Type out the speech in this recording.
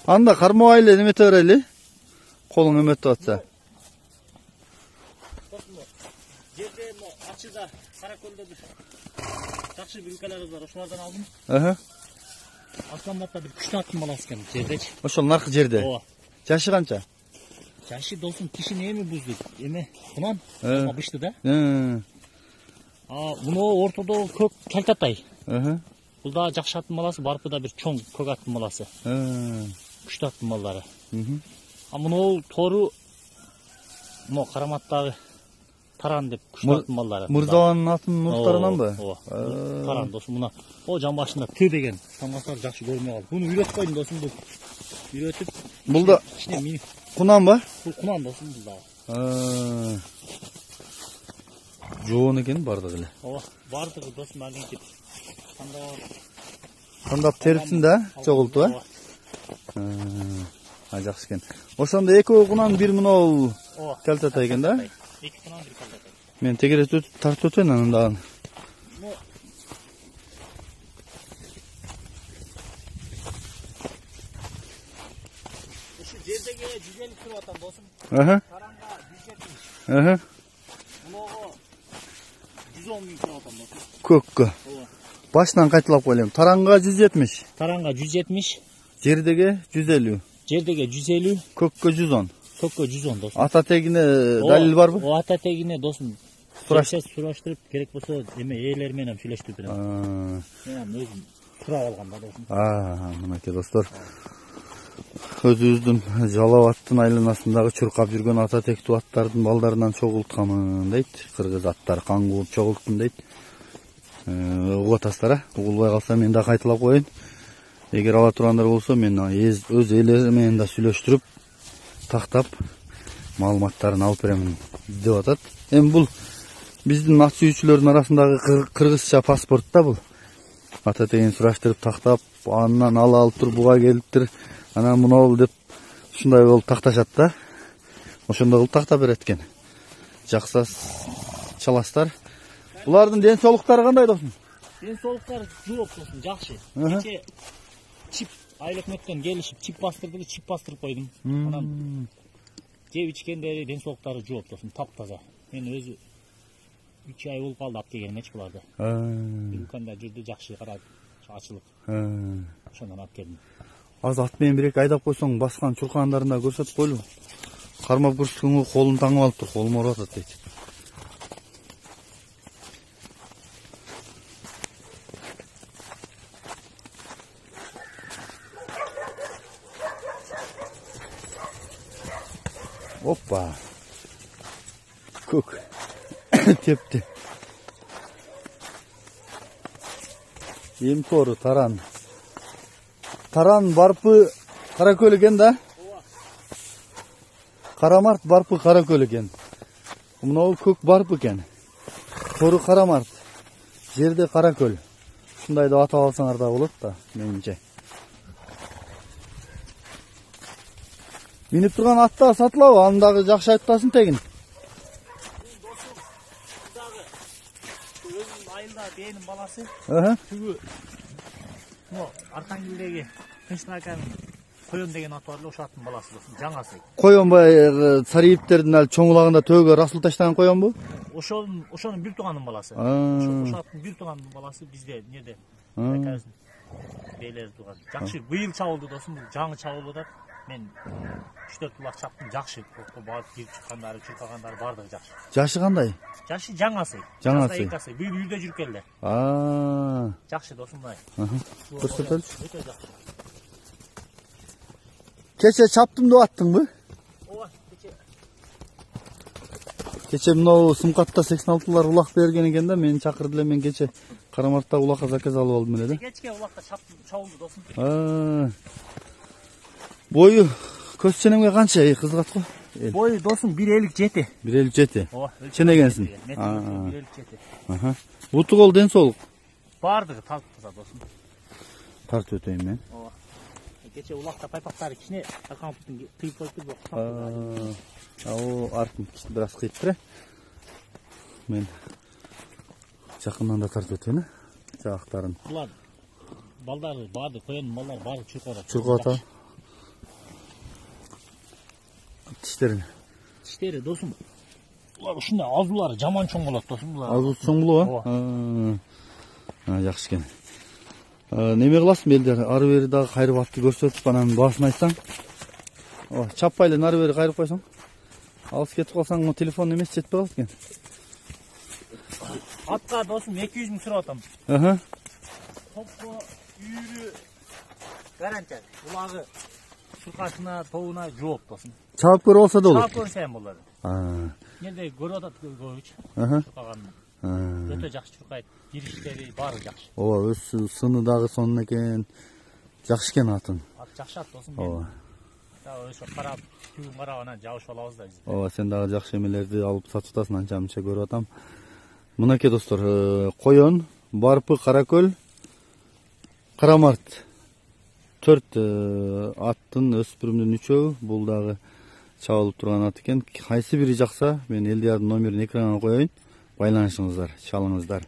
Анда кармабайлы немете берели. Колуң эметип атса. Жерде ачыда Каракөлдө бир жакшы бир өлкөлөрүбүз бар. Ошолордон алдым. Асланбатта бир күчтүү аттын баласы экен жердечи. Ошол наркы жерде. Ооба. Жашы канча? Жашы досум кишини эми бузду. Эме кунан бышты да. Муну ортодо көк калтатай. Бул да жакшы аттын баласы, барпы да бир чоң көк аттын баласы. Күчтүү аттын балдары. Муну тору mo Караматтагы Таран деп күчтүү аттын балдары. Мырзабанын атын нуртарынан ба? Ооба. Таран досум мына. О жан башында Т деген самгастар жакшы көрмөй калды. Буну үйрөтүп койдум досум бул. Үйрөтүп. Бул да кунан ба? Бул кунан досум бул да. Жоон экен бардыгы эле. Ооба, бардыгы досум алинкип. Тандап терипсин да, чогултуп а? Жакшы экен. Ошондо экөө кунан бир мынау калтатай экен да? Эки кунан бир калтатай. Мен тегерет тартып өтөйүн анан дагы. Ушу жердеги 150 туруп атам досум. Таранга 170. Муного 110 миң туруп атам досум. Көккө. Baştan kayıtlap koyayım. Taranga 170. Taranga 170. Жердеге 150. Жердеге 150. Көккө 110. Көккө 110 досум. Ата тегине далил барбы? O ata tегине досум. Сураштырып керек болсо эме ээлер менен сүйлөштүрүп берем. Мен өзүм сурап алгам да досум. Мынакей достор. Өзүбүздүн жалап аттын айланасындагы чуркап жүргөн ата тектүү аттардын балдарынан чогулткамын дейт. Кыргыз аттар кан кууп чогулттум дейт. Угуп атасыздар, угулбай калса мен да кайталап коеюн. Эгер ала тургандар болсо мен өз ээлери менен да сүйлөштүрүп, тактап маалыматтарын алып беремин деп атат. Эми бул биздин ат сүйүүчүлөрдүн арасындагы кыргызча паспорт да бул. Ата тегин сураштырып тактап, андан алып туруп буга келиптир. Анан мынау деп ушундай болуп такташат да. Ошондо кылып тактап берет экен. Жакса чаластар. Булардын ден соолуктары кандай досум? Ден соолуктары жооп досум, жакшы. Кече чип айлык өткөн келишип чип бастырып койдум. Анан жеп ичкендери ден соолуктары жооп досум, таптаза. Мен өзү 3 ай болуп калды алып келгенечи буларды. Үлкөндө жүрдү жакшы карап, ачылып. Ошондон алып келдим. Az at менен бир эки айдап койсоң, баскан чуркаандарында көрсөтүп койлу. Кармап көрсөткөнгө колун таңып алыптыр, колум ооруп атат дейт. Hoppa. Көк. Тепти. Эми тору таран. Таран барпы Каракөл экен да? Карамарт барпы Каракөл экен. Мынау көк барпы экен. Тору Карамарт. Жерде Каракөл. Ушундай деп атап алсаңар да болот да, менимче. Минип турган атта сатылабы? Андагы жакшы айтпасын тегин. Өзүм айылда бээнин баласы. Түгү. Аркангелдеги Тынчтаканын Коён деген аты бар, ошо аттын баласы досум, жаңасы. Коён баягы Сариевтердин ал чоңулагында төөгө расыл таштаган коёнбу? Ошонун бир тууганын баласы. Ошо аттын бир тууганын баласы бизде эмнеде? Бээлер тууган. Жакшы быйыл чабылды досум, жаңы чабылып атат. Мен 3-4 улак чаптым, жакшы. Барып кирип чыккандары, чуркагандары бардыгы жакшы. Жашы кандай? Жашы жаңасы. Жаңасы. Быйыл үйдө жүрүп келди. Жакшы досум бай. Көрсөтөлчү. Өтө жакшы. Кече чаптым деп аттыңбы? Ооба, кече. Кече мынау Сымкатта 86-лар улак берген экен да, мени чакырды эле, мен кече Карамартта улакка заказ алып алдым эле да. Кечке улакка чабылды досум. Бою көз ченемге канча кызгат го? Бою досум 1.57. 1.57. Ооба. Ченегенсин. 1.57. Буту кол ден соолук. Бардыгы таза досум. Тартып өтөйүн мен. Ооба. Кече улакта пайпактары кичине аркамыктын кыйып коюптур. Артын бир аз кыйыптыр. Мен жакындан да тартып өтөйүн. Жактарын. Булар балдары барды, коёндун балдары барды чуркап атат. Чуркап атат. Тиштери досум. Булар ушундай азуулары жаман чоң болот досум булар. Азуу чоң болобу? Жакшы экен. Неме кыласың белдер? Ары бери дагы кайрып атты көрсөтүп анан баасын айтсаң. Чаппай эле нары бери кайрып койсоң. Алыс кетип калсаң телефон эмес жетпей калат экен. Атка досум 200 миң сурап атам. Топко, үйрү, гарантия. Булагы шуркасына, тобуна жооп досум. Чаап көрүп алса да болот. Чаап көрсөм болот. Менде көрүп атат көбүч. Чуркаганын. Өтө жакшы чуркайт. Кириштери баары жакшы. Ооба, өз сыны дагы сонун экен. Жакшы экен атын. Ат жакшы ат досум. Ооба. Ошо карап, күн карап анан жабышып алабыз да биз. Ооба, сен дагы жакшы эмелерди алып сатып атасың, анча мынча көрүп атам. Мынакей достор, коен, барпы, каракөл, карамарт. 4 аттын өспүрүмдүн 3-өө, бул дагы чабылып турган ат экен. Кайсы бири жакса, мен Элдиярдын номерин экранга коеюн. Байланышыңыздар, чалыңыздар.